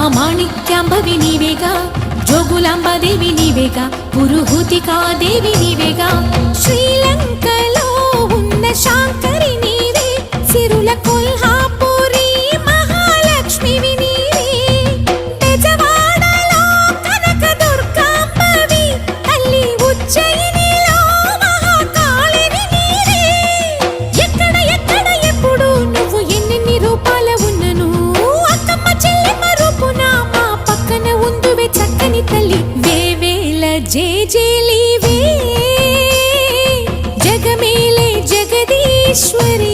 మాణిక్యాంబవి నీవేగా, జోగులాంబాదేవి నీవేగా, పురుహూతికాదేవి నీవేగా. శ్రీలంకలో ఉన్న శాంకరి నీవే, సిరుల కొల్హాపురి మహాలక్ష్మివి నీవే. బెజవాడలో కనక దుర్గాంబవి, తల్లి ఉజ్జయినిలో మహాకాళిని నీవే. ఎక్కడ ఎక్కడ ఎప్పుడు నువ్వు ఎన్నెన్ని రూపాల ఉన్నను, అక్కమ్మ చెల్లెమ్మ రూపున మా పక్కన ఉందువే చక్కని తల్లి. వేవేల జేజేలివే, జగమేలే జగదీశ్వరి.